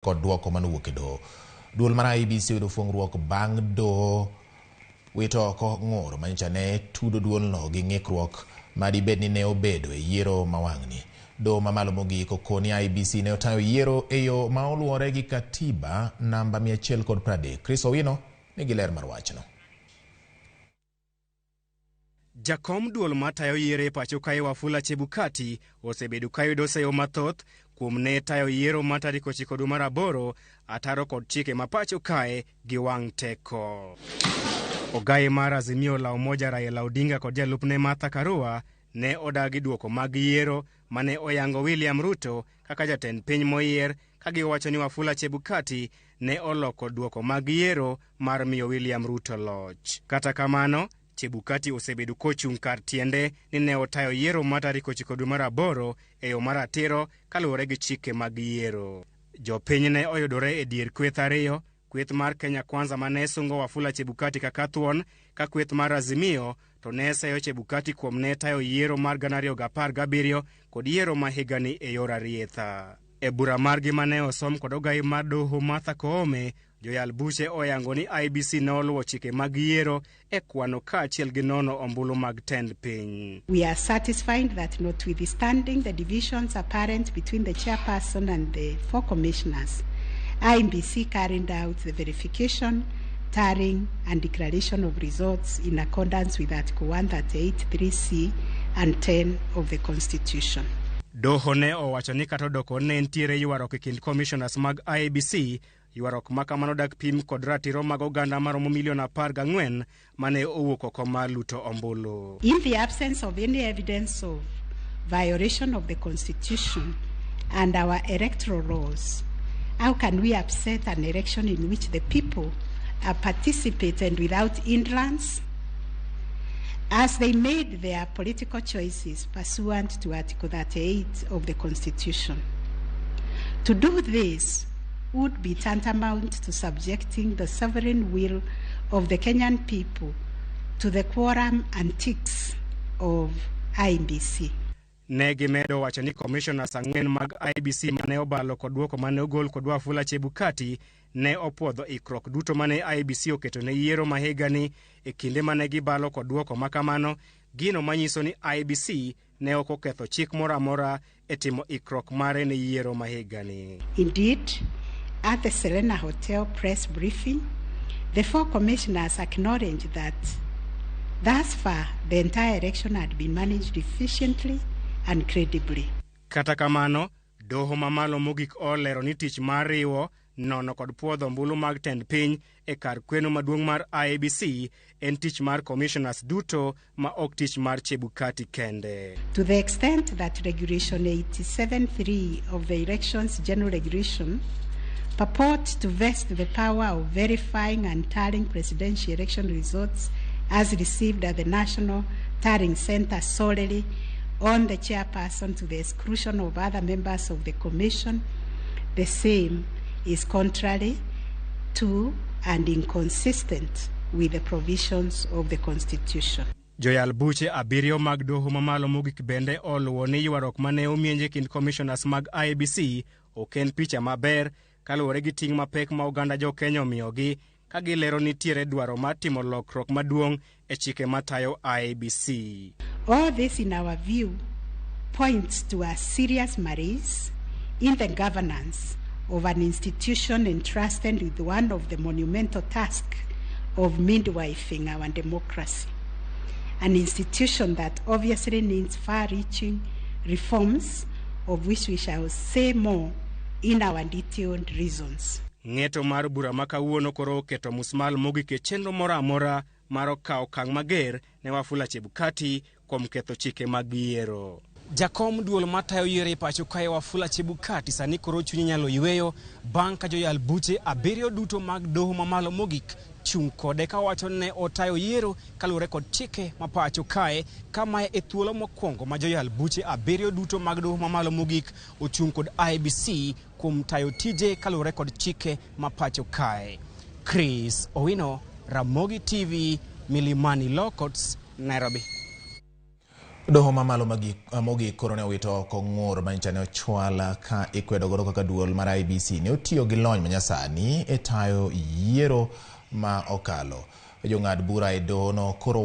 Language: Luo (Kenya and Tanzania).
kod duoko manuwuok e doho. Duol mar IEBC yudo fuong'ruok bang' doho wito oko ng'ur manyicha ne tudo duolno gi ng'ikruok madibed ni ne obedo e yiero mawang'ni. Doho mamalo mogik okoni IEBC ne otayo yiero e yo ma oluwore gi katiba namba 130. Chris Owino nigi ler mar wachno. Jakom duol matayo yiero e pacho kae Wafula Chebukati osebedo ka yudo seyo mathoth kuom ne tayo yiero ma tarik 9 dwe mar 8 ataro kod chike ma pacho kae gi wang' teko. Ogaye mar Azimio la Umoja Raila Odinga kod jalupne Martha Karua ne odagi duoko mag yiero mane oyango William Ruto kaka jatend piny moyier, ka giwacho ni Wafula Chebukati ne oloko duoko mag yiero mar miyo William Ruto loch. Kata kamano, Chebukati osebedo kochung' kar tiende ni ne otayo yiero ma tarik 9 dwe mar 8 e yo mar ratiro kaluwore gi chike mag yiero. Jopiny ne oyudore e dier kweth ariyo, kweth mar Kenya Kwanza mane sungo Wafula Chebukati kaka thuon, ka kweth mar Azimio to ne seyo Chebukati kuom ne tayo yiero mar 2017 kod yiero ma higani e yor arietha. E bura margi mane osom kod ogayi mar doho Martha Koome, joyal buche oyango ni IEBC ne oluwo chike mag yiero e kwano kaachiel gi nono ombulu mag tend piny. We are satisfied that notwithstanding the divisions apparent between the chairperson and the 4 commissioners, IEBC carried out the verification, tallying and declaration of results in accordance with Article 138(3)(c) and 10 of the Constitution. Doho ne owacho ni kata doko ne ntiere ywarok e kind commissioners mag IEBC, ywarok makamano dak pim kod ratiro mag oganda maromo milion 14 mane owuok oko mar luto ombulu. In the absence of any evidence of violation of the Constitution and our electoral laws, how can we upset an election in which the people are participating without hindrance, as they made their political choices pursuant to Article 38 of the Constitution? To do this would be tantamount to subjecting the sovereign will of the Kenyan people to the quorum antics of IEBC. Ne gimedo wacho ni commissioners 4 mag IEBC mane obalo kod duoko mane ogol kod Wafula Chebukati ne opwodho ikrok duto mane IEBC oketo ne yiero ma higani e kinde mane gibalo kod duoko makamano, gino manyiso ni IEBC ne ok oketho chik moro amora e timo ikrok mare ne yiero ma higani. Indeed, at the Serena Hotel press briefing, the 4 commissioners acknowledged that thus far the entire election had been managed efficiently and credibly. Kata kamano, doho mamalo mogik olero ni tich mar riwo, nono kod puodho ombulu mag tend piny e kar kweno maduong' mar IEBC en tich mar commissioners duto ma ok tich mar Chebukati kende. To the extent that Regulation 87(3) of the Elections General Regulation purport to vest the power of verifying and tallying presidential election results as received at the National Tallying Center solely on the chairperson to the exclusion of other members of the commission, the same is contrary to and inconsistent with the provisions of the Constitution. Joyal buche 7 mag doho mamalo mogik bende oluwo ni ywarok mane omienje kind commissioners mag IEBC oken picha maber kaluwore gi ting' mapek ma oganda jo Kenya omiyogi, ka gilero ni tiere dwaro mar timo lokruok maduong' e chike matayo IEBC. All this, in our view, points to a serious malaise in the governance of an institution entrusted with one of the monumental tasks of midwifing our democracy, an institution that obviously needs far-reaching reforms, of which we shall say more in our detailed reasons. Ng'eto mar bura makawuono koro oketo musmal mogik e chenro moro amora mar kawo okang' mager ne Wafula Chebukati kuom ketho chike mag yiero. Jakom duol matayo yiero e pacho kae Wafula Chebukati sani koro chunye nyalo yweyo bang' ka joyal buche 7 duto mag doho mamalo mogik chung' kode ka wacho ne otayo yiero kaluwore kod chike ma pacho kae, kama e thuolo mokwongo ma joyal buche 7 duto mag doho mamalo mogik ochung' kod IEBC kuom tayo tije kaluwore kod chike ma pacho kae. Chris Owino, Ramogi TV, Milimani Lokots, Nairobi. Doho mamalo mogik koro ne owito oko ng'ur manyicha ne ochwala ka ikwedo godo kaka duol mar IEBC ne otiyo gi lony manyasani e tayo yiero ma okalo. Jong'ad bura e doho no koro